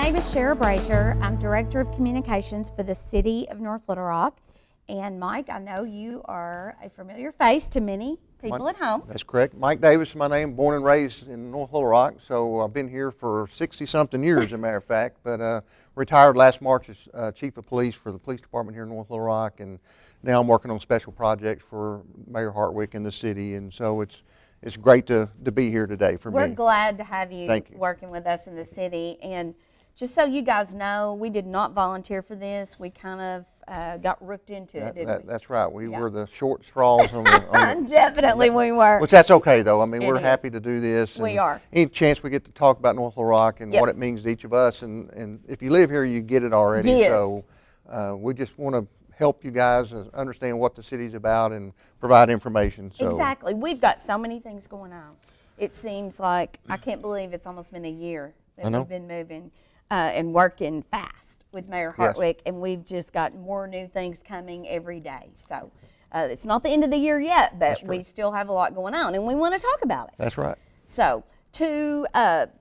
name is Shara Brazier. I'm Director of Communications for the City of North Little Rock. And Mike, I know you are a familiar face to many people at home. That's correct. Mike Davis is my name, born and raised in North Little Rock. So I've been here for 60-something years, as a matter of fact. But retired last March as Chief of Police for the Police Department here in North Little Rock. And now I'm working on special projects for Mayor Hartwick and the city. And so it's great to be here today for me. We're glad to have you, Thank you working with us in the city. And just so you guys know, we did not volunteer for this. We kind of got rooked into it, didn't we? That's right. We were the short straws on the Definitely we were. Which that's okay, though. I mean, we're is. happy to do this. We are. Any chance we get to talk about North Little Rock and what it means to each of us. And if you live here, you get it already. Yes. So we just want to help you guys understand what the city's about and provide information. So. Exactly. We've got so many things going on. It seems like, I can't believe it's almost been a year that we've been moving and working fast with Mayor Hartwick, and we've just got more new things coming every day. So it's not the end of the year yet, but we still have a lot going on, and we want to talk about it. That's right. So two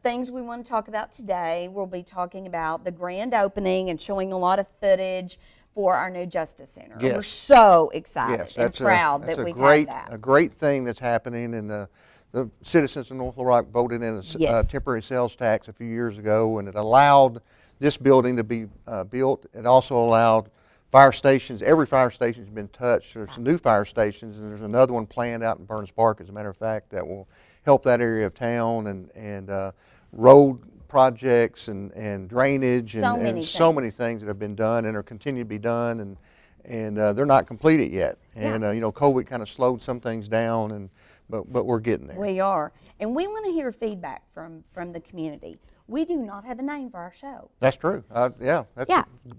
things we want to talk about today. We'll be talking about the grand opening and showing a lot of footage for our new Justice Center. Yes. We're so excited and proud that's that we've had that. A great thing that's happening, and the citizens of North Little Rock voted in a temporary sales tax a few years ago, and it allowed this building to be built. It also allowed fire stations. Every fire station has been touched. There's some new fire stations, and there's another one planned out in Burns Park, as a matter of fact, that will help that area of town, and road projects and drainage and so many things that have been done and are continue to be done, and they're not completed yet. And COVID kind of slowed some things down, but we're getting there. We are, and we want to hear feedback from the community. We do not have a name for our show. That's true. That's a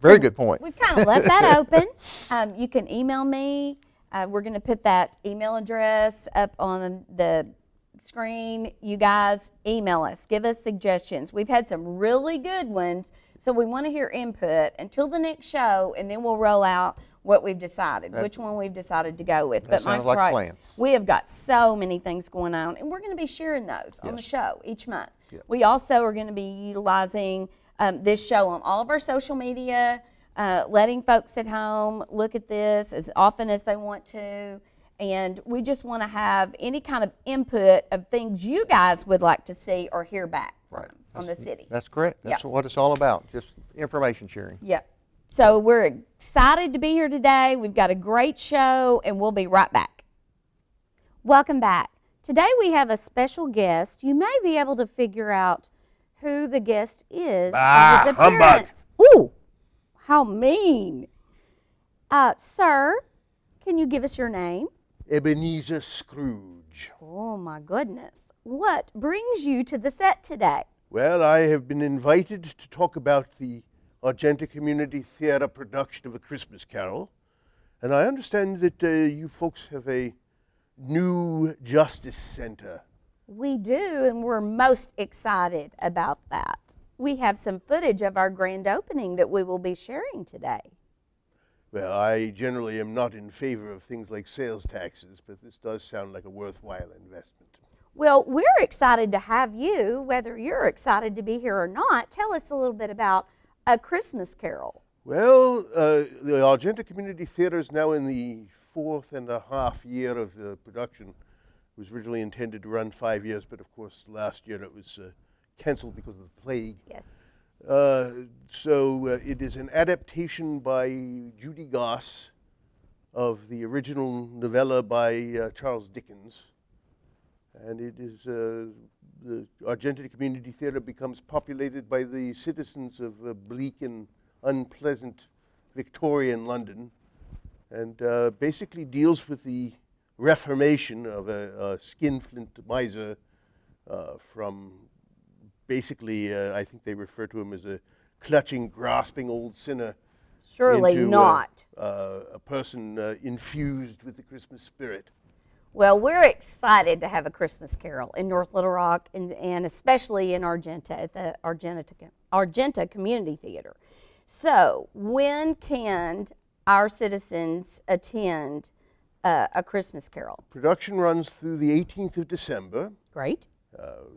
very good point. We've kind of left that open. You can email me. We're going to put that email address up on the screen. You guys email us, give us suggestions. We've had some really good ones, so we want to hear input until the next show, and then we'll roll out what we've decided, which one we've decided to go with. But Mike's right. Plan. We have got so many things going on, and we're going to be sharing those on the show each month. Yep. We also are going to be utilizing this show on all of our social media, letting folks at home look at this as often as they want to. And we just want to have any kind of input of things you guys would like to see or hear back on the city. That's correct. That's what it's all about, just information sharing. Yep. So we're excited to be here today. We've got a great show, and we'll be right back. Welcome back. Today we have a special guest. You may be able to figure out who the guest is. Humbug. Ooh, how mean. Sir, can you give us your name? Ebenezer Scrooge. Oh, my goodness. What brings you to the set today? Well, I have been invited to talk about the Argenta Community Theater production of A Christmas Carol, and I understand that you folks have a new Justice Center. We do, and we're most excited about that. We have some footage of our grand opening that we will be sharing today. Well, I generally am not in favor of things like sales taxes, but this does sound like a worthwhile investment. Well, we're excited to have you, whether you're excited to be here or not. Tell us a little bit about A Christmas Carol. Well, the Argenta Community Theater is now in the 4.5 year of the production. It was originally intended to run 5 years, but of course last year it was canceled because of the plague. Yes. So it is an adaptation by Judy Goss of the original novella by Charles Dickens. And it is, the Argenta Community Theater becomes populated by the citizens of bleak and unpleasant Victorian London, and basically deals with the reformation of a skinflint miser from basically, I think they refer to him as a clutching, grasping old sinner. Surely into, not. A person infused with the Christmas spirit. Well, we're excited to have A Christmas Carol in North Little Rock, and especially in Argenta at the Argenta Community Theater. So when can our citizens attend A Christmas Carol? Production runs through the 18th of December. Great.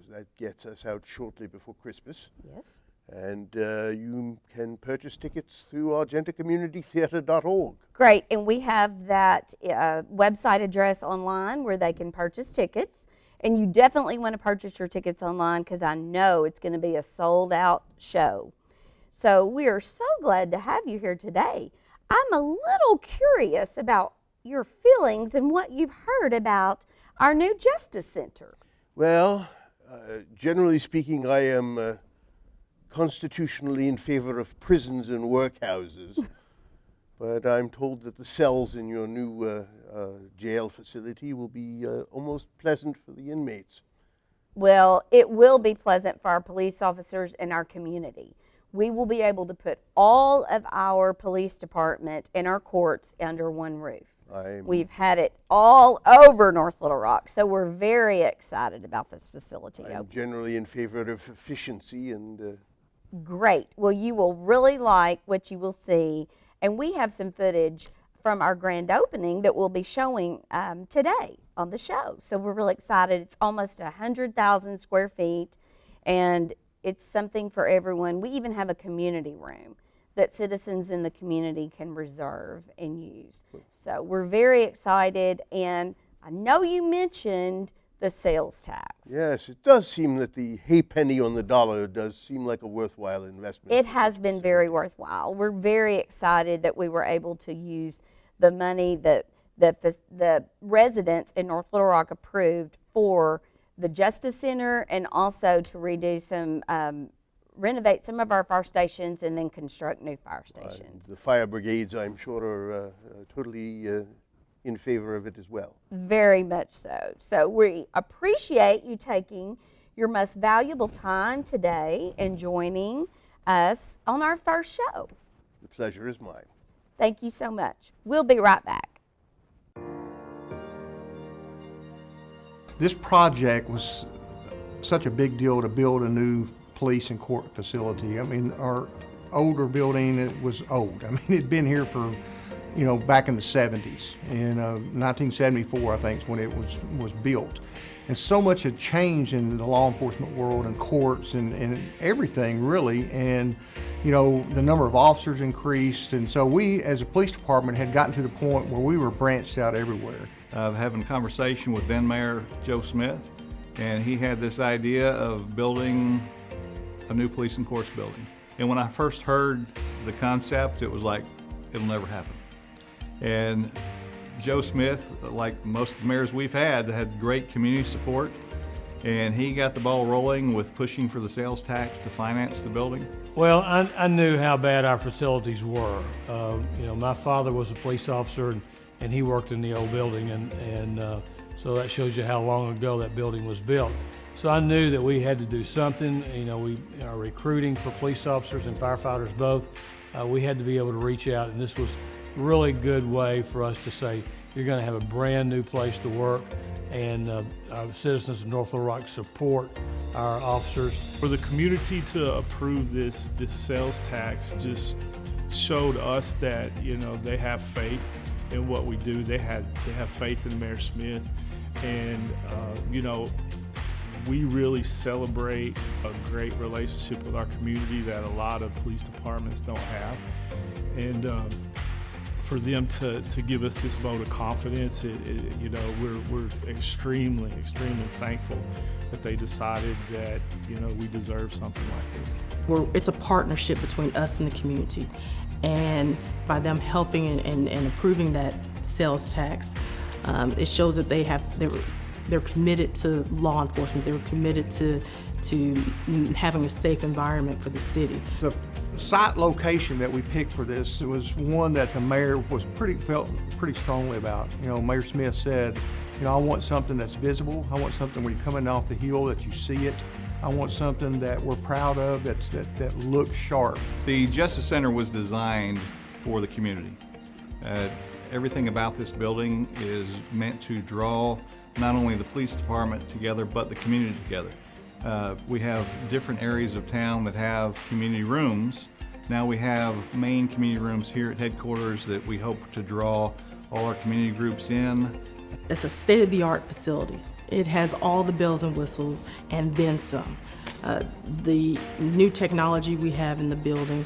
That gets us out shortly before Christmas. Yes. And you can purchase tickets through argentacommunitytheater.org. Great, and we have that website address online where they can purchase tickets. And you definitely want to purchase your tickets online because I know it's going to be a sold-out show. So we are so glad to have you here today. I'm a little curious about your feelings and what you've heard about our new Justice Center. Well, generally speaking, I am constitutionally in favor of prisons and workhouses, but I'm told that the cells in your new jail facility will be almost pleasant for the inmates. Well, it will be pleasant for our police officers and our community. We will be able to put all of our police department and our courts under one roof. We've had it all over North Little Rock, so we're very excited about this facility. I'm generally in favor of efficiency and... Great. Well, you will really like what you will see, and we have some footage from our grand opening that we'll be showing today on the show. So we're really excited. It's almost 100,000 square feet, and it's something for everyone. We even have a community room that citizens in the community can reserve and use. So we're very excited, and I know you mentioned the sales tax. Yes, it does seem that the halfpenny on the dollar does seem like a worthwhile investment. It has been very worthwhile. We're very excited that we were able to use the money that the residents in North Little Rock approved for the Justice Center, and also to redo some, renovate some of our fire stations and then construct new fire stations. The fire brigades, I'm sure, are totally in favor of it as well. Very much so. So we appreciate you taking your most valuable time today and joining us on our first show. The pleasure is mine. Thank you so much. We'll be right back. This project was such a big deal to build a new police and court facility. I mean, our older building, it was old. I mean, it'd been here for, you know, back in the 70s. In 1974, I think, is when it was built. And so much had changed in the law enforcement world and courts and everything, really. And, you know, the number of officers increased. And so we, as a police department, had gotten to the point where we were branched out everywhere. Having a conversation with then Mayor Joe Smith, and he had this idea of building a new police and courts building. And when I first heard the concept, it was like, it'll never happen. And Joe Smith, like most of the mayors we've had great community support, and he got the ball rolling with pushing for the sales tax to finance the building. Well, I knew how bad our facilities were. You know, my father was a police officer, and he worked in the old building, and so that shows you how long ago that building was built. So I knew that we had to do something. You know, we are recruiting for police officers and firefighters both. We had to be able to reach out, and this was a really good way for us to say, you're going to have a brand new place to work, and our citizens of North Little Rock support our officers. For the community to approve this sales tax just showed us that, you know, they have faith in what we do. They have faith in Mayor Smith, and you know, we really celebrate a great relationship with our community that a lot of police departments don't have. And for them to give us this vote of confidence, you know, we're extremely thankful that they decided that, you know, we deserve something like this. It's a partnership between us and the community. And by them helping and approving that sales tax, it shows that they're committed to law enforcement. They're committed to having a safe environment for the city. The site location that we picked for this was one that the mayor felt pretty strongly about. You know, Mayor Smith said, you know, I want something that's visible. I want something when you're coming off the hill that you see it. I want something that we're proud of, that looks sharp. The Justice Center was designed for the community. Everything about this building is meant to draw not only the police department together, but the community together. We have different areas of town that have community rooms. Now we have main community rooms here at headquarters that we hope to draw all our community groups in. It's a state-of-the-art facility. It has all the bells and whistles and then some. The new technology we have in the building,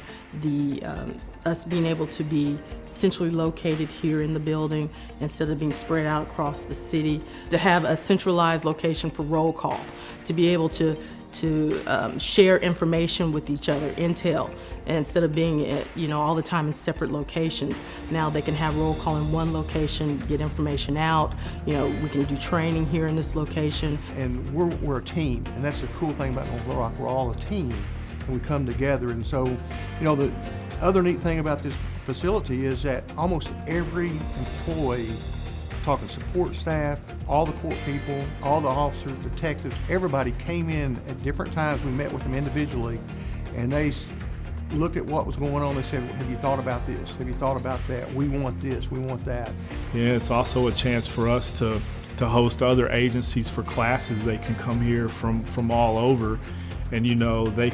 us being able to be centrally located here in the building instead of being spread out across the city, to have a centralized location for roll call, to be able to share information with each other, intel, and instead of being all the time in separate locations. Now they can have roll call in one location, get information out. We can do training here in this location. And we're a team, and that's the cool thing about North Little Rock. We're all a team, and we come together. And so, the other neat thing about this facility is that almost every employee, talking support staff, all the court people, all the officers, detectives, everybody came in at different times. We met with them individually, and they looked at what was going on. They said, have you thought about this? Have you thought about that? We want this, we want that. Yeah, it's also a chance for us to host other agencies for classes. They can come here from all over, and they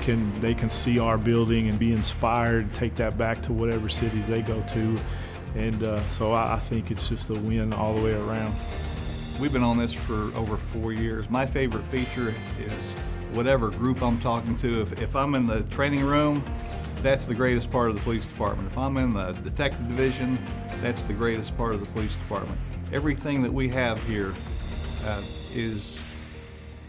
can see our building and be inspired, take that back to whatever cities they go to. And so I think it's just a win all the way around. We've been on this for over 4 years. My favorite feature is whatever group I'm talking to. If I'm in the training room, that's the greatest part of the police department. If I'm in the detective division, that's the greatest part of the police department. Everything that we have here is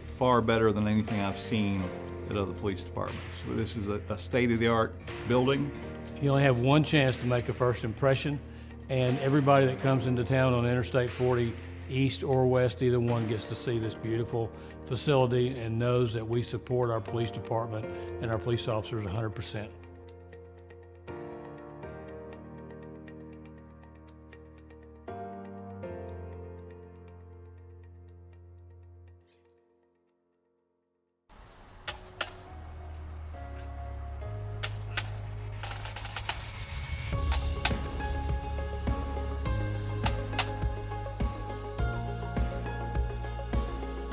far better than anything I've seen at other police departments. This is a state-of-the-art building. You only have one chance to make a first impression, and everybody that comes into town on Interstate 40, east or west, either one gets to see this beautiful facility and knows that we support our police department and our police officers 100%.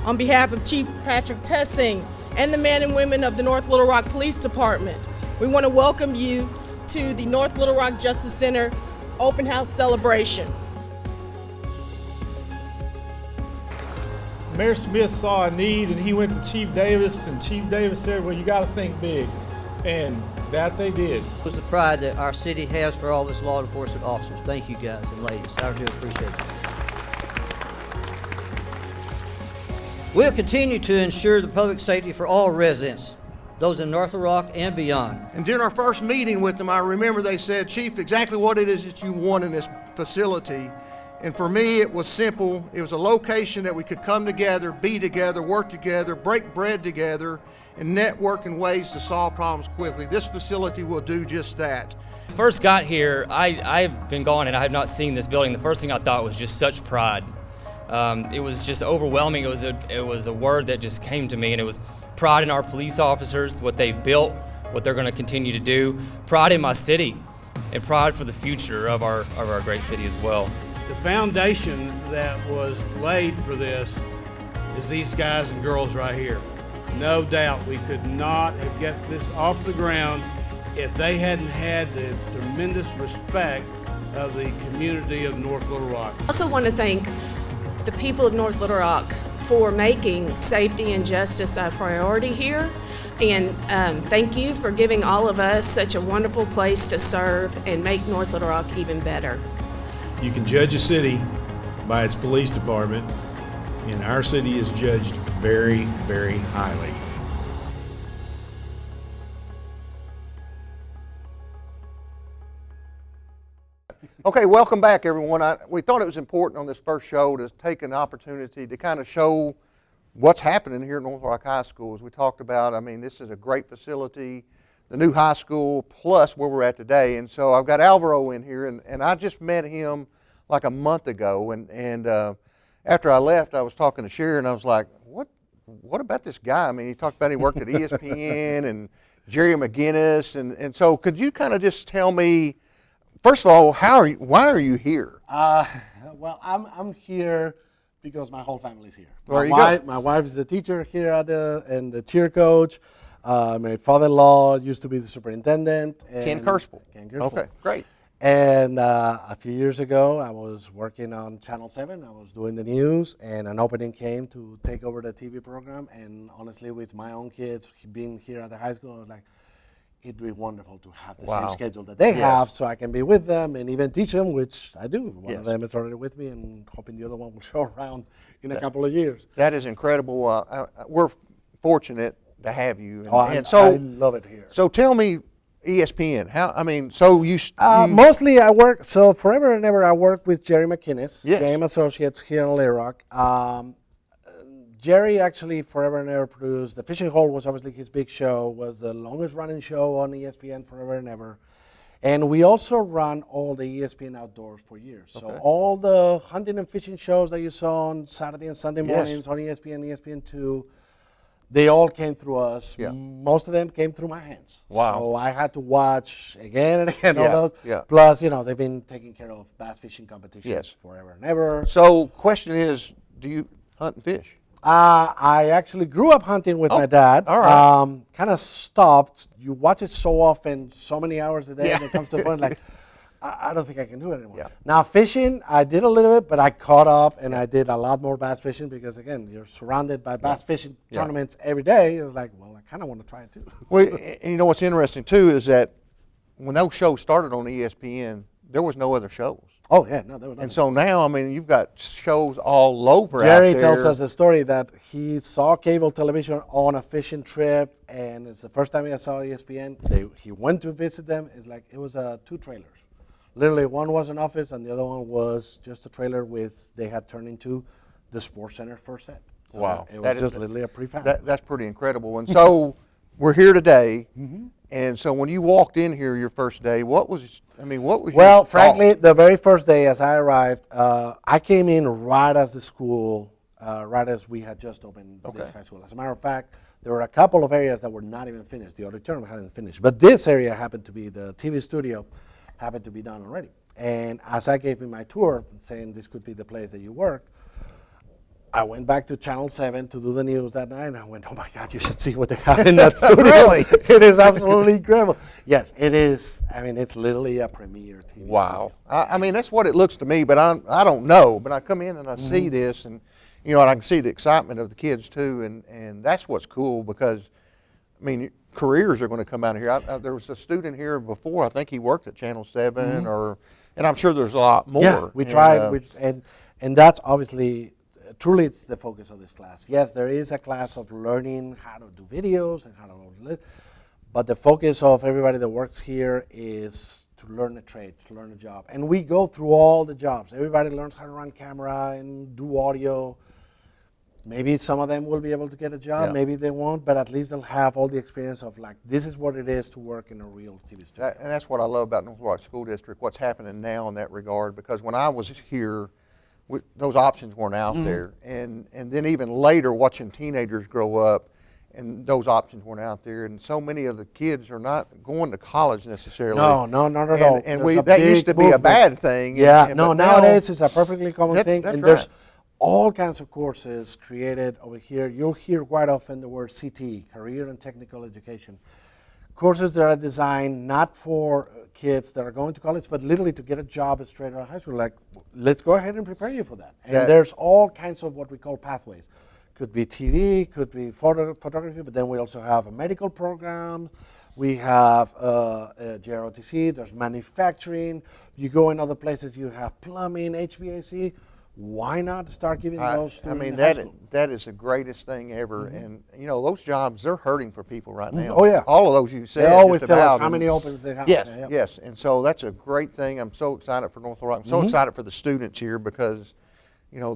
On behalf of Chief Patrick Tessing and the men and women of the North Little Rock Police Department, we want to welcome you to the North Little Rock Justice Center Open House Celebration. Mayor Smith saw a need and he went to Chief Davis, and Chief Davis said, well, you got to think big. And that they did. It was the pride that our city has for all of its law enforcement officers. Thank you guys and ladies. I do appreciate it. We'll continue to ensure the public safety for all residents, those in North Little Rock and beyond. And during our first meeting with them, I remember they said, Chief, exactly what it is that you want in this facility. And for me, it was simple. It was a location that we could come together, be together, work together, break bread together, and network in ways to solve problems quickly. This facility will do just that. First got here, I've been gone and I have not seen this building. The first thing I thought was just such pride. It was just overwhelming. It was a word that just came to me, and it was pride in our police officers, what they built, what they're going to continue to do, pride in my city, and pride for the future of our great city as well. The foundation that was laid for this is these guys and girls right here. No doubt we could not have got this off the ground if they hadn't had the tremendous respect of the community of North Little Rock. I also want to thank the people of North Little Rock for making safety and justice a priority here. And thank you for giving all of us such a wonderful place to serve and make North Little Rock even better. You can judge a city by its police department, and our city is judged very, very highly. Okay, welcome back, everyone. We thought it was important on this first show to take an opportunity to kind of show what's happening here at North Rock High School. As we talked about, I mean, this is a great facility, the new high school, plus where we're at today. And so I've got Alvaro in here, and I just met him like a month ago. And after I left, I was talking to Sharon, and I was like, what about this guy? I mean, he talked about he worked at ESPN and Jerry McGinnis. And so could you kind of just tell me, first of all, why are you here? Well, I'm here because my whole family is here. My wife is a teacher here and the cheer coach. My father-in-law used to be the superintendent. Ken Kirspel. Ken Kirspel. Okay, great. And a few years ago, I was working on Channel 7. I was doing the news, and an opening came to take over the TV program. And honestly, with my own kids being here at the high school, I was like, it'd be wonderful to have the same schedule that they have, so I can be with them and even teach them, which I do. One of them is already with me, and hoping the other one will show around in a couple of years. That is incredible. We're fortunate to have you. And, I love it here. So tell me, ESPN. Mostly I work, so forever and ever I work with Jerry McInnes, Yes. JM Associates here in Little Rock. Jerry actually forever and ever produced, the Fishing Hole was obviously his big show, was the longest running show on ESPN forever and ever. And we also run all the ESPN Outdoors for years. So all the hunting and fishing shows that you saw on Saturday and Sunday mornings on ESPN, ESPN2, they all came through us. Yeah. Most of them came through my hands. Wow. So I had to watch again and again all those. Yeah. Plus, they've been taking care of bass fishing competitions forever and ever. So question is, do you hunt and fish? I actually grew up hunting with my dad. All right. Kind of stopped. You watch it so often, so many hours a day, and it comes to a point like, I don't think I can do it anymore. Yeah. Now, fishing, I did a little bit, but I caught up, and I did a lot more bass fishing because, again, you're surrounded by bass fishing tournaments every day. It was like, well, I kind of want to try it too. Well, and you know what's interesting, too, is that when those shows started on ESPN, there was no other shows. Oh, yeah, no, there was nothing. And so now, I mean, you've got shows all over Jerry out there. tells us a story that he saw cable television on a fishing trip, and it's the first time he saw ESPN. He went to visit them. It's like it was 2 trailers. Literally, one was an office, and the other one was just a trailer they had turned into the Sports Center first set. So wow. It was just literally a prefab. That's pretty incredible. And so we're here today. And so when you walked in here your first day, what was Well, frankly, the very first day as I arrived, I came in right as the school, right as we had just opened this high school. As a matter of fact, there were a couple of areas that were not even finished. The auditorium hadn't finished. But this area happened to be, the TV studio happened to be done already. And as I gave me my tour, saying this could be the place that you work, I went back to Channel 7 to do the news that night, and I went, oh my God, you should see what they have in that studio. Really? It is absolutely incredible. Yes, it is. I mean, it's literally a premier TV wow. studio. I mean, that's what it looks to me, but I don't know. But I come in and I see this, and, and I can see the excitement of the kids, too, and that's what's cool because, I mean, careers are going to come out of here. There was a student here before, I think he worked at Channel 7, and I'm sure there's a lot more. Yeah, we tried, and that's obviously, truly it's the focus of this class. Yes, there is a class of learning how to do videos and how to live, but the focus of everybody that works here is to learn a trade, to learn a job. And we go through all the jobs. Everybody learns how to run camera and do audio. Maybe some of them will be able to get a job, maybe they won't, but at least they'll have all the experience of like, this is what it is to work in a real TV studio. And that's what I love about North Rock School District, what's happening now in that regard, because when I was here, those options weren't out there. And then even later, watching teenagers grow up, and those options weren't out there. And so many of the kids are not going to college necessarily. No, not at all. And that used to be a bad thing. Yeah, nowadays it's a perfectly common thing. That's and right. there's all kinds of courses created over here. You'll hear quite often the word CT, Career and Technical Education. Courses that are designed not for kids that are going to college, but literally to get a job straight out of high school. Like, let's go ahead and prepare you for that. And there's all kinds of what we call pathways. Could be TV, could be photography, but then we also have a medical program. We have JROTC, there's manufacturing. You go in other places, you have plumbing, HVAC. Why not start giving those to that is the greatest thing ever. And, those jobs, they're hurting for people right now. Oh, yeah. All of those you said. They always tell us how many openings they have. Yes, yes. And so that's a great thing. I'm so excited for North Rock. I'm so excited for the students here because,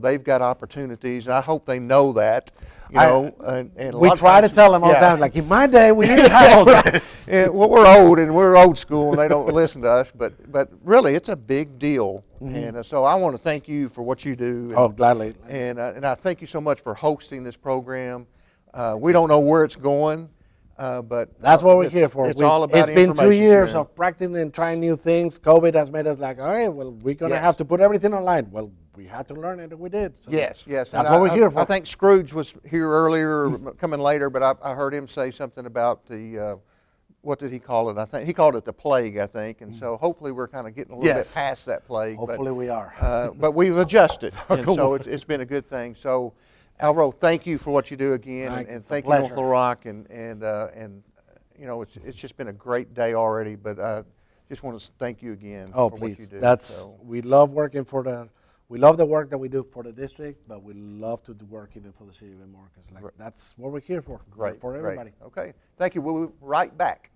they've got opportunities. And I hope they know that. We try to tell them all the time, like, in my day, we didn't have all this. Well, we're old, and we're old school, and they don't listen to us. But really, it's a big deal. And so I want to thank you for what you do. And, gladly. And I thank you so much for hosting this program. We don't know where it's going, but that's what we're here for. It's all about information. It's been 2 years sharing. of practicing and trying new things. COVID has made us like, all right, well, we're going to have to put everything online. Well, we had to learn it, and we did. So yes. That's what we're here for. I think Scrooge was here earlier, coming later, but I heard him say something about what did he call it? I think he called it the plague, I think. And so hopefully we're kind of getting a little bit Yes. past that plague. Hopefully we are. But we've adjusted, and so it's been a good thing. So, Alvaro, thank you for what you do again, and It's a thank you, North pleasure. Little Rock, and you know, it's just been a great day already. But just want to thank you again Oh, for what you please. do. That's So, we love working for the. We love the work that we do for the district, but we love to do work even for the city of Marcus. Like that's what we're here for. great, for everybody. Great. Okay, thank you. We'll be right back.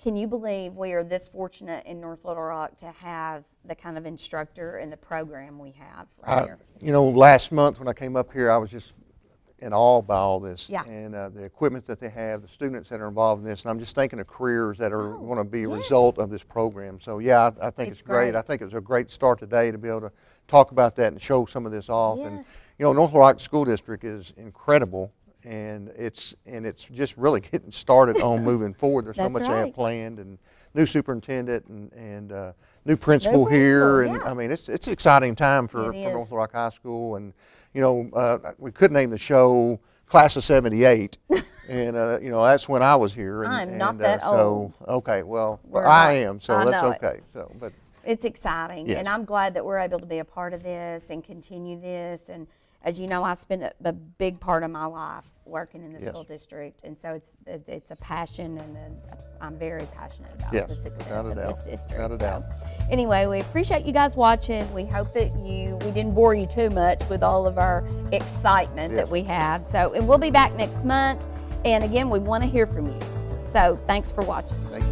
Can you believe we are this fortunate in North Little Rock to have the kind of instructor and the program we have right here? You know, last month when I came up here, I was just in awe by all this, Yeah. and the equipment that they have, the students that are involved in this, and I'm just thinking of careers that are going to be a yes. result of this program. So yeah, I think It's it's great. great. I think it was a great start today to be able to talk about that and show some of this off. And Yes. you know, North Little Rock School District is incredible, and it's just really getting started on moving forward. There's so That's much they right. have planned, and new superintendent and new principal here, and yeah. I mean it's an exciting time for It North is. Little Rock High School. And you know, we could name the show Class of '78, and you know, that's when I was here. And, I'm not and, that so, okay, well, We're I not. am, so I that's know it. okay. So, but It's exciting, Yes. and I'm glad that we're able to be a part of this and continue this. And as you know, I spent a big part of my life working in the Yes. school district, and so it's a passion, and I'm very passionate about Yes, the success without a of this doubt, district. without a So, doubt. anyway, we appreciate you guys watching. We hope that we didn't bore you too much with all of our excitement Yes. that we have. So, and we'll be back next month. And again, we want to hear from you. So, thanks for watching. thank